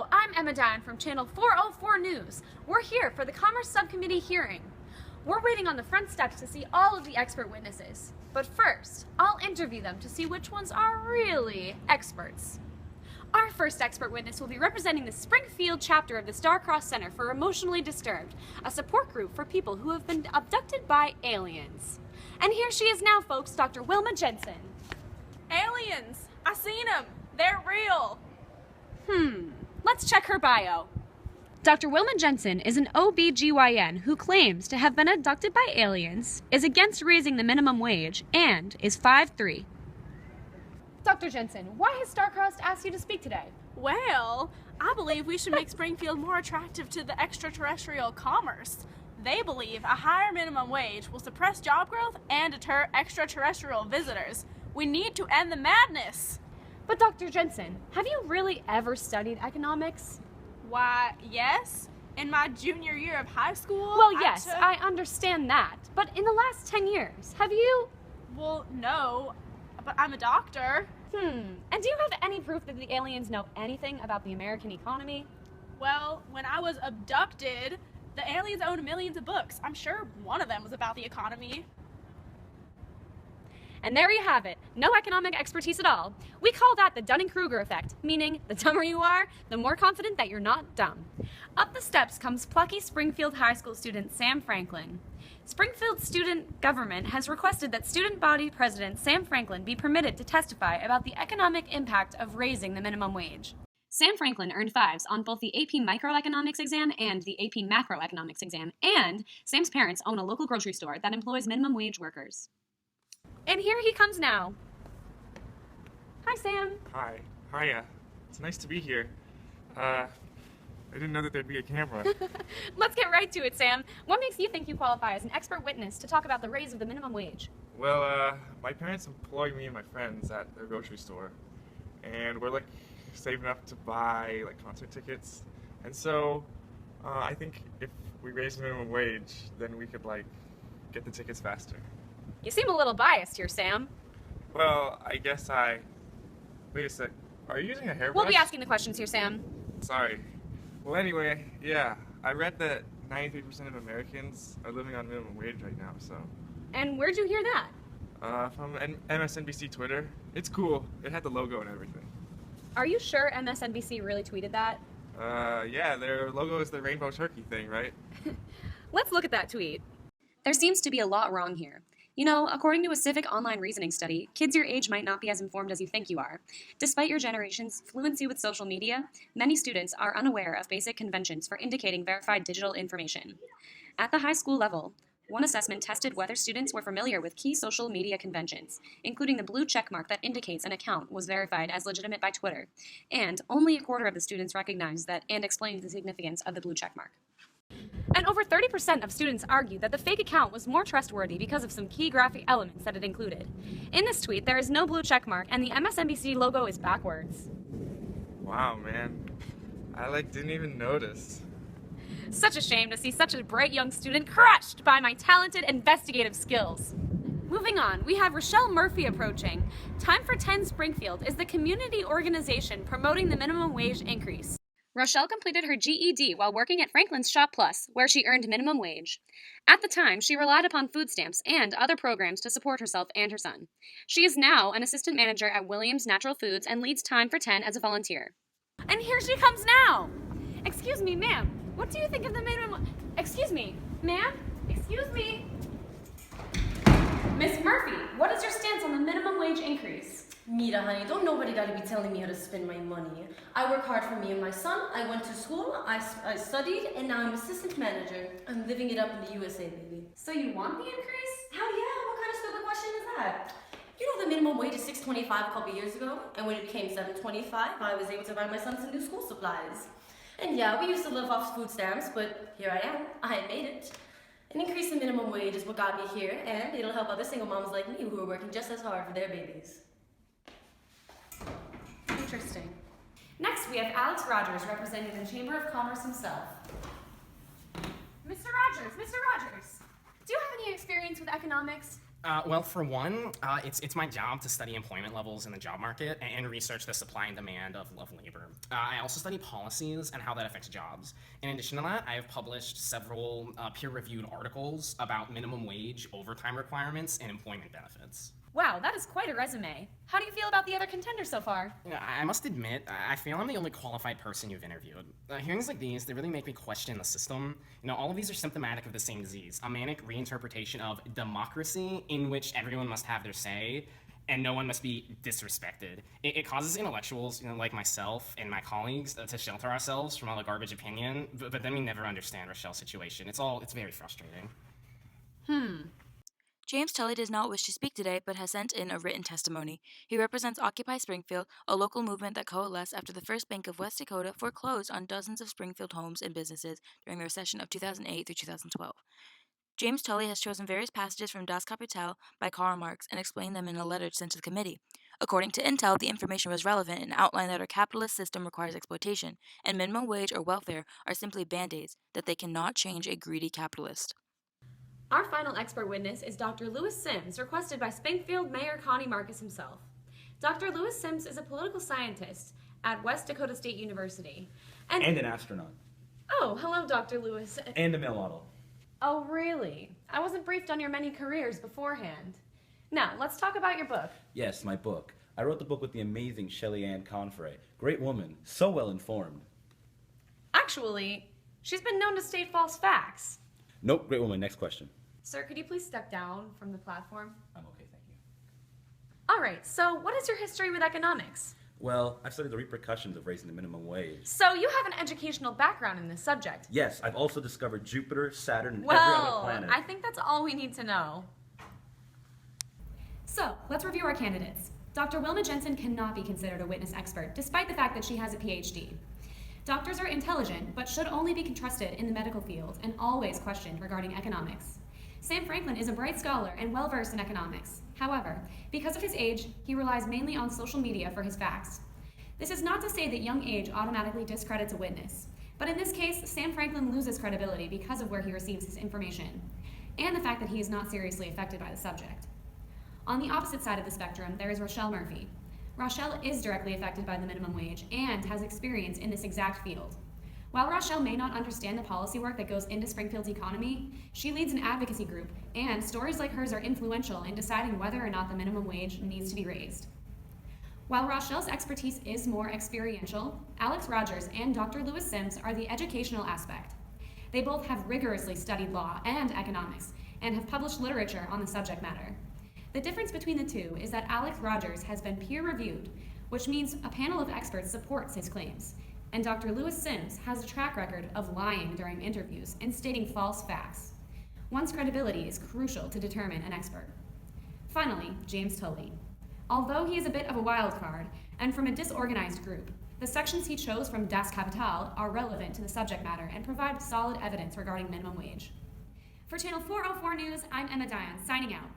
Hello, I'm Emma Dion from Channel 404 News. We're here for the Commerce Subcommittee hearing. We're waiting on the front steps to see all of the expert witnesses. But first, I'll interview them to see which ones are really experts. Our first expert witness will be representing the Springfield chapter of the Star-Crossed Center for Emotionally Disturbed, a support group for people who have been abducted by aliens. And here she is now, folks, Dr. Wilma Jensen. Aliens! I seen them! They're real! Let's check her bio. Dr. Wilma Jensen is an OBGYN who claims to have been abducted by aliens, is against raising the minimum wage, and is 5'3". Dr. Jensen, why has Star-Crossed asked you to speak today? Well, I believe we should make Springfield more attractive to the extraterrestrial commerce. They believe a higher minimum wage will suppress job growth and deter extraterrestrial visitors. We need to end the madness. But Dr. Jensen, have you really ever studied economics? Why, yes. In my junior year of high school, Well, yes, I understand that. But in the last 10 years, have you? Well, no, but I'm a doctor. And do you have any proof that the aliens know anything about the American economy? Well, when I was abducted, the aliens owned millions of books. I'm sure one of them was about the economy. And there you have it. No economic expertise at all. We call that the Dunning-Kruger effect, meaning the dumber you are, the more confident that you're not dumb. Up the steps comes plucky Springfield High School student Sam Franklin. Springfield student government has requested that student body president Sam Franklin be permitted to testify about the economic impact of raising the minimum wage. Sam Franklin earned 5s on both the AP Microeconomics exam and the AP Macroeconomics exam, and Sam's parents own a local grocery store that employs minimum wage workers. And here he comes now. Hi, Sam. Hi. Hiya. It's nice to be here. I didn't know that there'd be a camera. Let's get right to it, Sam. What makes you think you qualify as an expert witness to talk about the raise of the minimum wage? Well, my parents employ me and my friends at their grocery store, and we're saving up to buy concert tickets. And so, I think if we raise the minimum wage, then we could get the tickets faster. You seem a little biased here, Sam. Well, I guess wait a sec. Are you using a hairbrush? We'll be asking the questions here, Sam. Sorry. Well, anyway, yeah. I read that 93% of Americans are living on minimum wage right now, so. And where'd you hear that? From MSNBC Twitter. It's cool. It had the logo and everything. Are you sure MSNBC really tweeted that? Yeah, their logo is the rainbow turkey thing, right? Let's look at that tweet. There seems to be a lot wrong here. You know, according to a civic online reasoning study, kids your age might not be as informed as you think you are. Despite your generation's fluency with social media, many students are unaware of basic conventions for indicating verified digital information. At the high school level, one assessment tested whether students were familiar with key social media conventions, including the blue checkmark that indicates an account was verified as legitimate by Twitter, and only a quarter of the students recognized that and explained the significance of the blue checkmark. And over 30% of students argued that the fake account was more trustworthy because of some key graphic elements that it included. In this tweet, there is no blue checkmark, and the MSNBC logo is backwards. Wow, man. I didn't even notice. Such a shame to see such a bright young student crushed by my talented investigative skills. Moving on, we have Rochelle Murphy approaching. Time for 10 Springfield is the community organization promoting the minimum wage increase. Rochelle completed her GED while working at Franklin's Shop Plus, where she earned minimum wage. At the time, she relied upon food stamps and other programs to support herself and her son. She is now an assistant manager at Williams Natural Foods and leads Time for 10 as a volunteer. And here she comes now! Excuse me, ma'am. What do you think of the minimum... Excuse me, ma'am? Excuse me? Miss Murphy, what is your stance on the minimum wage increase? Mira, honey, don't nobody gotta be telling me how to spend my money. I work hard for me and my son. I went to school, I studied, and now I'm assistant manager. I'm living it up in the USA, baby. So you want the increase? Hell yeah, what kind of stupid question is that? You know the minimum wage is $6.25 a couple years ago, and when it became $7.25, I was able to buy my son some new school supplies. And yeah, we used to live off food stamps, but here I am. I made it. An increase in minimum wage is what got me here, and it'll help other single moms like me who are working just as hard for their babies. Interesting. Next, we have Alex Rogers representing the Chamber of Commerce himself. Mr. Rogers, do you have any experience with economics? Well, for one, it's my job to study employment levels in the job market and research the supply and demand of labor. I also study policies and how that affects jobs. In addition to that, I have published several peer-reviewed articles about minimum wage, overtime requirements, and employment benefits. Wow, that is quite a resume. How do you feel about the other contenders so far? I must admit, I feel I'm the only qualified person you've interviewed. Hearings like these, they really make me question the system. All of these are symptomatic of the same disease, a manic reinterpretation of democracy in which everyone must have their say and no one must be disrespected. It causes intellectuals, like myself and my colleagues, to shelter ourselves from all the garbage opinion, but then we never understand Rochelle's situation. It's very frustrating. James Tully does not wish to speak today, but has sent in a written testimony. He represents Occupy Springfield, a local movement that coalesced after the First Bank of West Dakota foreclosed on dozens of Springfield homes and businesses during the recession of 2008 through 2012. James Tully has chosen various passages from Das Kapital by Karl Marx and explained them in a letter sent to the committee. According to Intel, the information was relevant and outlined that our capitalist system requires exploitation, and minimum wage or welfare are simply band-aids, that they cannot change a greedy capitalist. Our final expert witness is Dr. Lewis Sims, requested by Springfield Mayor Connie Marcus himself. Dr. Lewis Sims is a political scientist at West Dakota State University. And an astronaut. Oh, hello, Dr. Lewis. And a male model. Oh, really? I wasn't briefed on your many careers beforehand. Now, let's talk about your book. Yes, my book. I wrote the book with the amazing Shelley Ann Confrey. Great woman, so well informed. Actually, she's been known to state false facts. Nope, great woman. Next question. Sir, could you please step down from the platform? I'm okay, thank you. All right, so what is your history with economics? Well, I've studied the repercussions of raising the minimum wage. So you have an educational background in this subject. Yes, I've also discovered Jupiter, Saturn, and every other planet. I think that's all we need to know. So, let's review our candidates. Dr. Wilma Jensen cannot be considered a witness expert, despite the fact that she has a PhD. Doctors are intelligent, but should only be trusted in the medical field and always questioned regarding economics. Sam Franklin is a bright scholar and well-versed in economics. However, because of his age, he relies mainly on social media for his facts. This is not to say that young age automatically discredits a witness, but in this case, Sam Franklin loses credibility because of where he receives his information, and the fact that he is not seriously affected by the subject. On the opposite side of the spectrum, there is Rochelle Murphy. Rochelle is directly affected by the minimum wage and has experience in this exact field. While Rochelle may not understand the policy work that goes into Springfield's economy, she leads an advocacy group, and stories like hers are influential in deciding whether or not the minimum wage needs to be raised. While Rochelle's expertise is more experiential, Alex Rogers and Dr. Lewis Sims are the educational aspect. They both have rigorously studied law and economics, and have published literature on the subject matter. The difference between the two is that Alex Rogers has been peer-reviewed, which means a panel of experts supports his claims, and Dr. Lewis Sims has a track record of lying during interviews and stating false facts. One's credibility is crucial to determine an expert. Finally, James Tully. Although he is a bit of a wild card, and from a disorganized group, the sections he chose from Das Kapital are relevant to the subject matter and provide solid evidence regarding minimum wage. For Channel 404 News, I'm Emma Dion, signing out.